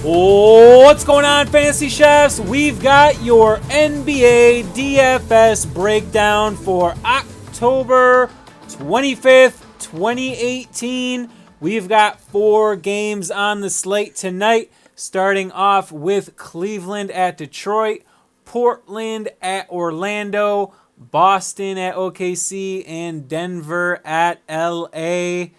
What's going on, Fantasy Chefs? We've got your NBA DFS breakdown for October 25th, 2018. We've got 4 games on the slate tonight, starting off with Cleveland at Detroit, Portland at Orlando, Boston at OKC, and Denver at LA.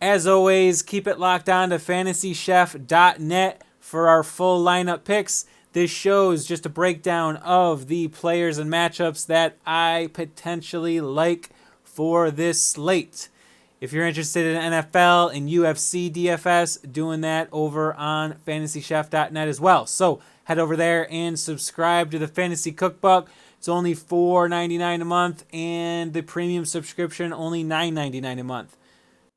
As always, keep it locked on to Fantasy.Chef.net for our full lineup picks. This show is just a breakdown of the players and matchups that I potentially like for this slate. If you're interested in NFL and UFC DFS, doing that over on Fantasy.Chef.net as well. So head over there and subscribe to the Fantasy Cookbook. It's only $4.99 a month, and the premium subscription only $9.99 a month.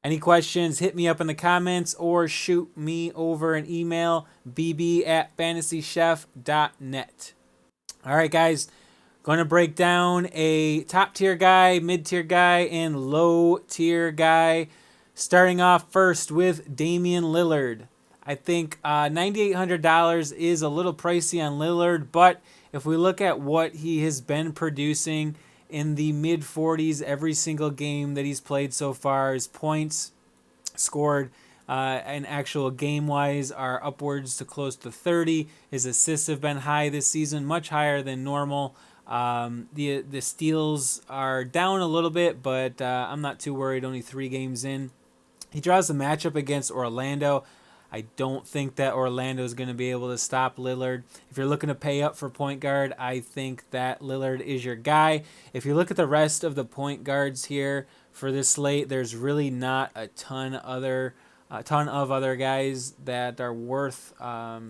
Any questions, hit me up in the comments or shoot me over an email, bb@fantasychef.net. All right, guys, going to break down a top-tier guy, mid-tier guy, and low-tier guy. Starting off first with Damian Lillard. I think $9,800 is a little pricey on Lillard, but if we look at what he has been producing in the mid-40s every single game that he's played so far, his points scored and actual game-wise are upwards to close to 30. His assists have been high this season, much higher than normal. The steals are down a little bit, but I'm not too worried. Only 3 games in. He draws the matchup against Orlando. I don't think that Orlando is going to be able to stop Lillard. If you're looking to pay up for point guard, I think that Lillard is your guy. If you look at the rest of the point guards here for this slate, there's really not a ton of other guys that are worth a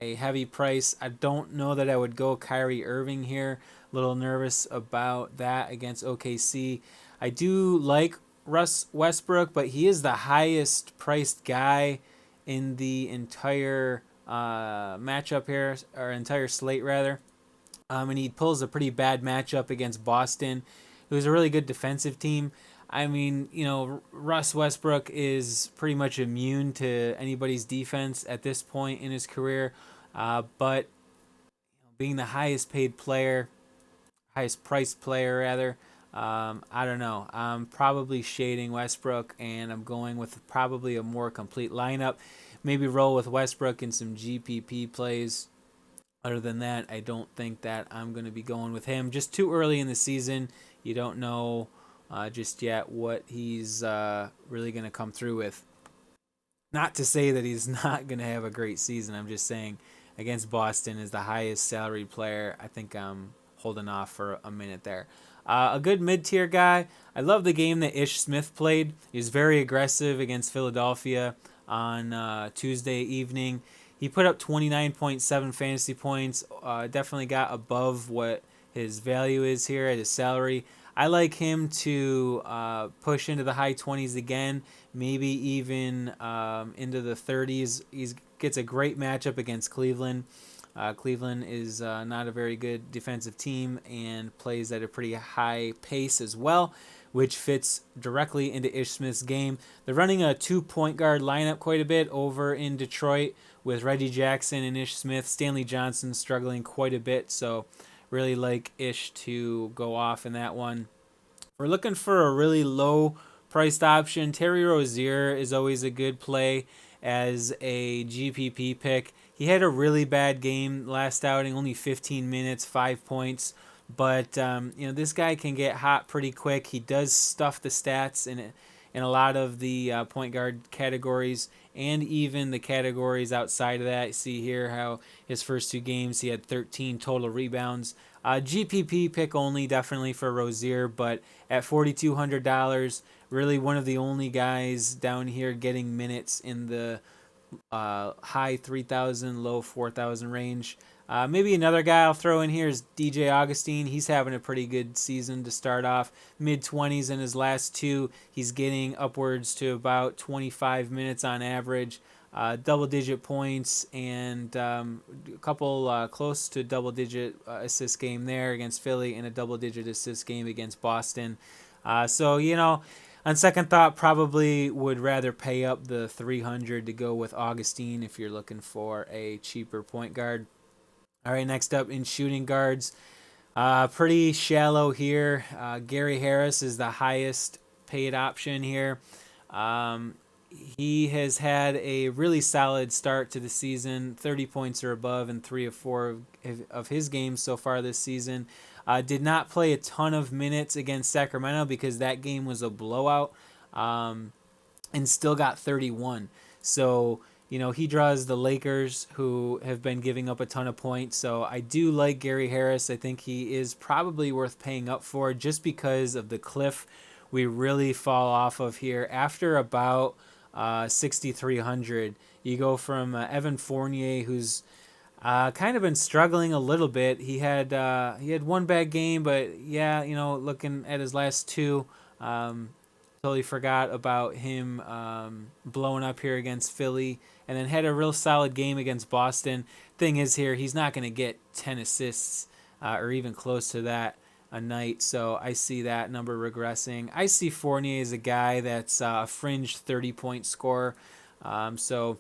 heavy price. I don't know that I would go Kyrie Irving here. A little nervous about that against OKC. I do like Russ Westbrook, but he is the highest priced guy in the entire matchup here, or entire slate rather. And he pulls a pretty bad matchup against Boston, who's a really good defensive team. I mean, Russ Westbrook is pretty much immune to anybody's defense at this point in his career. But being the highest paid player, highest priced player rather, I don't know. I'm probably shading Westbrook, and I'm going with probably a more complete lineup. Maybe roll with Westbrook in some GPP plays. Other than that, I don't think that I'm going to be going with him. Just too early in the season. You don't know just yet what he's really going to come through with. Not to say that he's not going to have a great season. I'm just saying against Boston is the highest salaried player. I think I'm holding off for a minute there. A good mid-tier guy. I love the game that Ish Smith played. He was very aggressive against Philadelphia on Tuesday evening. He put up 29.7 fantasy points. Definitely got above what his value is here at his salary. I like him to push into the high 20s again, maybe even into the 30s. He gets a great matchup against Cleveland. Cleveland is not a very good defensive team and plays at a pretty high pace as well, which fits directly into Ish Smith's game. They're running a 2-point guard lineup quite a bit over in Detroit with Reggie Jackson and Ish Smith. Stanley Johnson struggling quite a bit, so really like Ish to go off in that one. We're looking for a really low-priced option. Terry Rozier is always a good play as a GPP pick. He had a really bad game last outing, only 15 minutes, 5 points. But this guy can get hot pretty quick. He does stuff the stats in a lot of the point guard categories and even the categories outside of that. You see here how his first 2 games he had 13 total rebounds. GPP pick only definitely for Rozier, but at $4,200, really one of the only guys down here getting minutes in the high 3,000, low 4,000 range. Maybe another guy I'll throw in here is DJ Augustine. He's having a pretty good season to start off. Mid-20s in his last 2. He's getting upwards to about 25 minutes on average. Double-digit points and a couple close to double-digit assist game there against Philly and a double-digit assist game against Boston. So On second thought, probably would rather pay up the 300 to go with Augustine if you're looking for a cheaper point guard. All right, next up in shooting guards, pretty shallow here. Gary Harris is the highest paid option here. Um, he has had a really solid start to the season, 30 points or above in 3 of 4 of his games so far this season. Did not play a ton of minutes against Sacramento because that game was a blowout, um, and still got 31. So, he draws the Lakers, who have been giving up a ton of points. So I do like Gary Harris. I think he is probably worth paying up for just because of the cliff we really fall off of here after about 6,300. You go from Evan Fournier, who's kind of been struggling a little bit. He had one bad game, but yeah, looking at his last two, um, totally forgot about him blowing up here against Philly, and then had a real solid game against Boston. Thing is, here he's not going to get 10 assists or even close to that a night, so I see that number regressing. I see Fournier as a guy that's a fringe 30-point scorer, so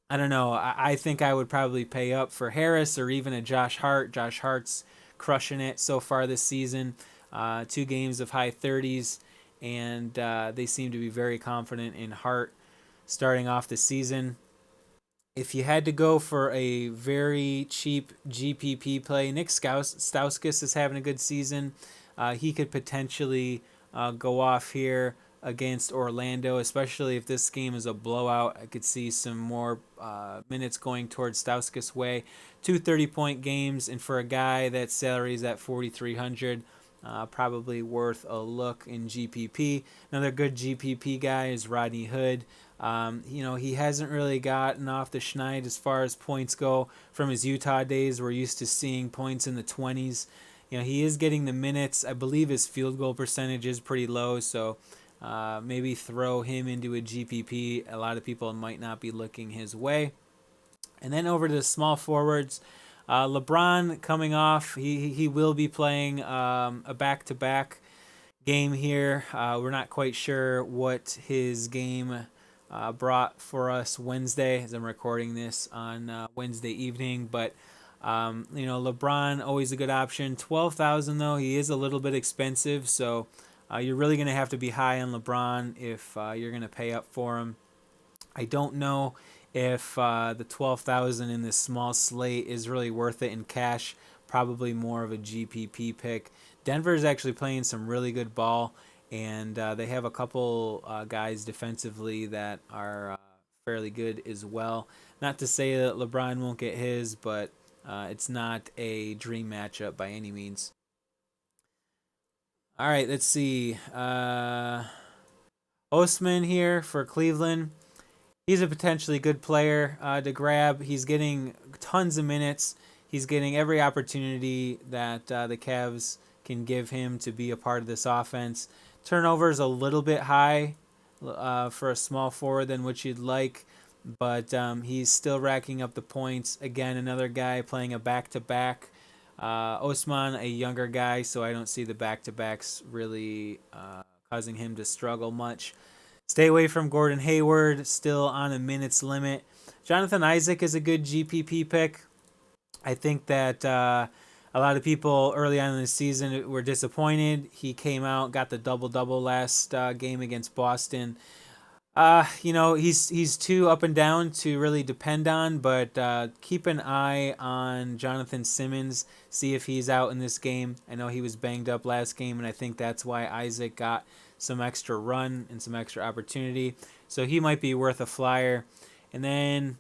I don't know. I think I would probably pay up for Harris or even a Josh Hart. Josh Hart's crushing it so far this season. 2 games of high 30s, and they seem to be very confident in Hart starting off the season. If you had to go for a very cheap GPP play, Nick Stauskas is having a good season. He could potentially go off here against Orlando, especially if this game is a blowout. I could see some more minutes going towards Stauskas' way. 2 30-point games, and for a guy that salary is at 4,300, probably worth a look in GPP. Another good GPP guy is Rodney Hood. He hasn't really gotten off the schneid as far as points go from his Utah days. We're used to seeing points in the 20s. He is getting the minutes. I believe his field goal percentage is pretty low, so maybe throw him into a GPP. A lot of people might not be looking his way. And then over to the small forwards. LeBron coming off. He will be playing a back-to-back game here. We're not quite sure what his game brought for us Wednesday, as I'm recording this on Wednesday evening. But LeBron always a good option. 12,000 though, he is a little bit expensive, so you're really going to have to be high on LeBron if you're going to pay up for him. I don't know if the 12,000 in this small slate is really worth it in cash. Probably more of a GPP pick. Denver is actually playing some really good ball, and they have a couple guys defensively that are fairly good as well. Not to say that LeBron won't get his, but it's not a dream matchup by any means. All right, let's see. Osman here for Cleveland. He's a potentially good player to grab. He's getting tons of minutes. He's getting every opportunity that the Cavs can give him to be a part of this offense. Turnovers a little bit high for a small forward than what you'd like, but he's still racking up the points. Again, another guy playing a back-to-back. Osman, a younger guy, so I don't see the back-to-backs really causing him to struggle much. Stay away from Gordon Hayward, still on a minutes limit. Jonathan Isaac is a good GPP pick. I think that a lot of people early on in the season were disappointed. He came out, got the double-double last game against Boston. He's too up and down to really depend on, but keep an eye on Jonathan Simmons, see if he's out in this game. I know he was banged up last game, and I think that's why Isaac got some extra run and some extra opportunity. So he might be worth a flyer. And then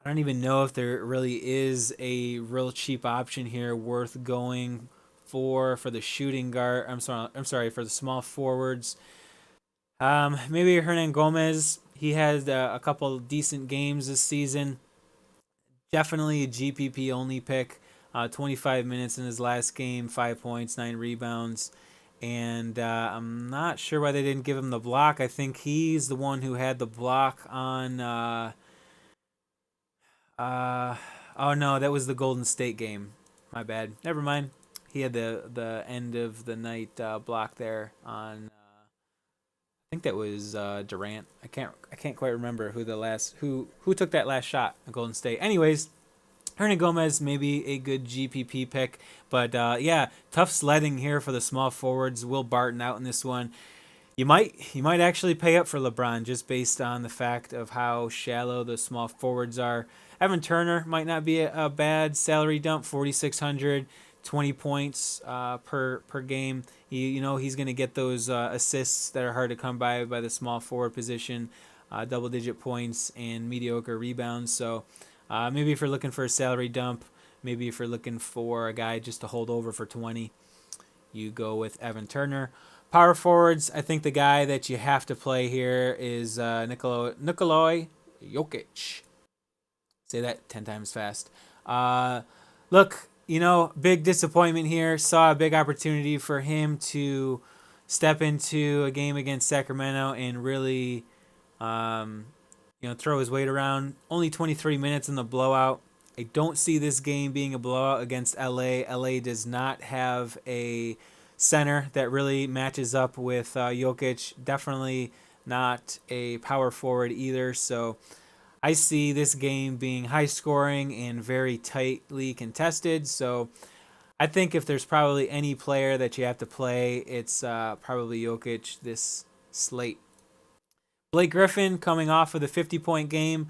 I don't even know if there really is a real cheap option here worth going for the shooting guard. I'm sorry for the small forwards. Maybe Hernan Gomez. He had a couple decent games this season. Definitely a GPP only pick. 25 minutes in his last game, 5 points, 9 rebounds. And I'm not sure why they didn't give him the block. I think he's the one who had the block on. Uh, oh no, that was the Golden State game. My bad. Never mind. He had the end of the night block there on think that was Durant. I can't quite remember who took that last shot at Golden State. Anyways, Hernan Gomez maybe a good GPP pick, but yeah, tough sledding here for the small forwards. Will Barton out in this one. You might actually pay up for LeBron just based on the fact of how shallow the small forwards are. Evan Turner might not be a bad salary dump, 4,600, 20 points per game. He's going to get those assists that are hard to come by the small forward position, double digit points and mediocre rebounds. So maybe if you're looking for a salary dump, maybe if you're looking for a guy just to hold over for 20, you go with Evan Turner. Power forwards, I think the guy that you have to play here is Nikolai Jokic. Say that 10 times fast. Look, big disappointment here. Saw a big opportunity for him to step into a game against Sacramento and really, throw his weight around. Only 23 minutes in the blowout. I don't see this game being a blowout against LA. LA does not have a center that really matches up with Jokic. Definitely not a power forward either. So I see this game being high scoring and very tightly contested. So I think if there's probably any player that you have to play, it's probably Jokic this slate. Blake Griffin coming off of the 50-point game.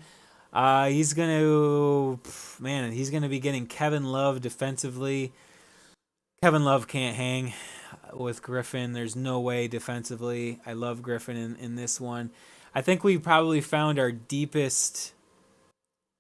He's gonna be getting Kevin Love defensively. Kevin Love can't hang with Griffin. There's no way defensively. I love Griffin in this one. I think we probably found our deepest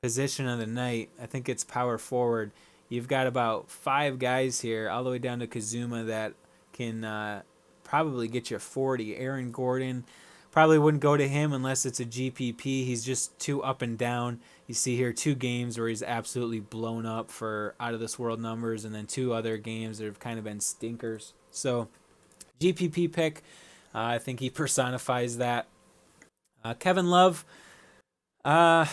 position of the night. I think it's power forward. You've got about 5 guys here, all the way down to Kazuma, that can probably get you 40. Aaron Gordon, probably wouldn't go to him unless it's a GPP. He's just too up and down. You see here 2 games where he's absolutely blown up for out of this world numbers, and then 2 other games that have kind of been stinkers. So GPP pick, I think he personifies that. Kevin Love, I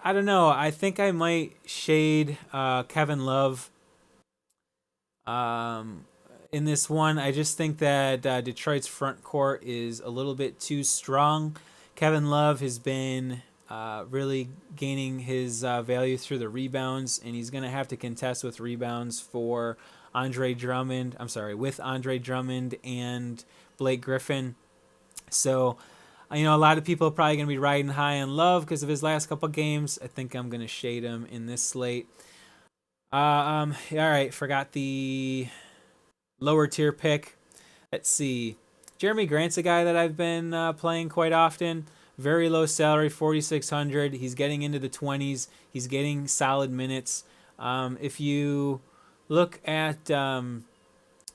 don't know. I think I might shade Kevin Love in this one. I just think that Detroit's front court is a little bit too strong. Kevin Love has been really gaining his value through the rebounds, and he's going to have to contest with rebounds with Andre Drummond and Blake Griffin. So, a lot of people are probably going to be riding high on Love because of his last couple games. I think I'm going to shade him in this slate. All right, forgot the lower tier pick. Let's see. Jeremy Grant's a guy that I've been playing quite often. Very low salary, 4,600. He's getting into the 20s. He's getting solid minutes. If you look at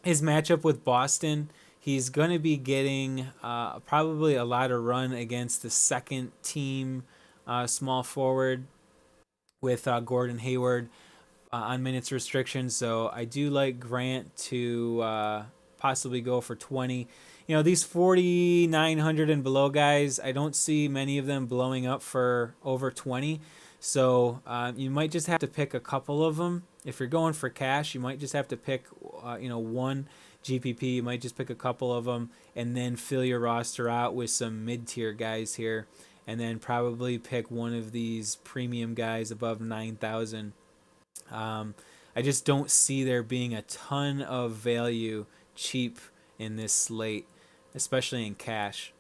his matchup with Boston, he's going to be getting probably a lot of run against the second team small forward with Gordon Hayward on minutes restrictions. So I do like Grant to possibly go for 20. These 4,900 and below guys, I don't see many of them blowing up for over 20. So you might just have to pick a couple of them. If you're going for cash, you might just have to pick, one GPP. You might just pick a couple of them and then fill your roster out with some mid-tier guys here, and then probably pick one of these premium guys above 9,000. I just don't see there being a ton of value cheap in this slate, especially in cash.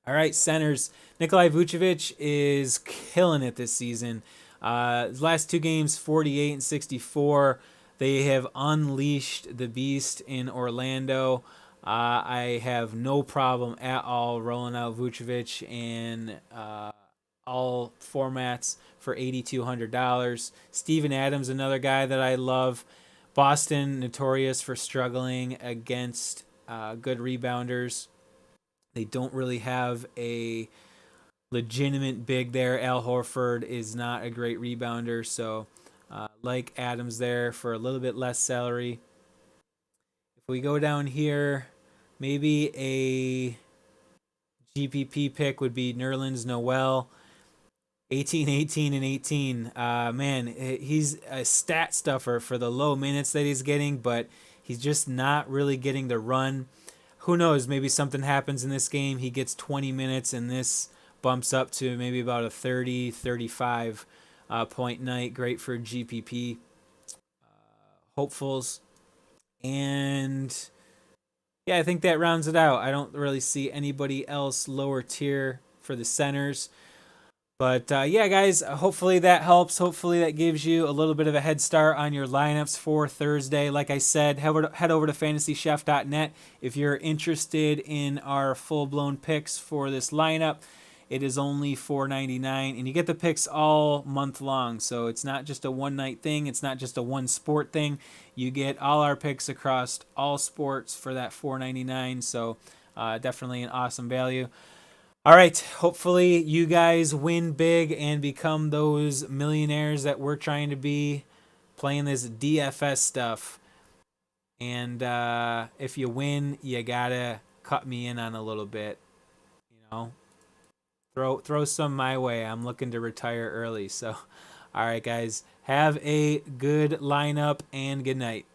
All right, centers. Nikolai Vucevic is killing it this season. His last 2 games, 48 and 64. They have unleashed the beast in Orlando. I have no problem at all rolling out Vucevic in all formats for $8,200. Steven Adams, another guy that I love. Boston, notorious for struggling against good rebounders. They don't really have a legitimate big there. Al Horford is not a great rebounder, so like Adams there for a little bit less salary. If we go down here, maybe a GPP pick would be Nerlens Noel. 18, 18, and 18. Man, he's a stat stuffer for the low minutes that he's getting, but he's just not really getting the run. who knows? Maybe something happens in this game. He gets 20 minutes, and this bumps up to maybe about a 30, 35 point night. Great for GPP hopefuls. And yeah, I think that rounds it out. I don't really see anybody else lower tier for the centers. But yeah, guys, hopefully that helps. Hopefully that gives you a little bit of a head start on your lineups for Thursday. Like I said, head over to fantasychef.net if you're interested in our full-blown picks for this lineup. It is only $4.99, and you get the picks all month long. So it's not just a one-night thing. It's not just a one-sport thing. You get all our picks across all sports for that $4.99. So definitely an awesome value. All right. Hopefully, you guys win big and become those millionaires that we're trying to be playing this DFS stuff. And if you win, you gotta cut me in on a little bit. You know, throw some my way. I'm looking to retire early. So, all right, guys, have a good lineup and good night.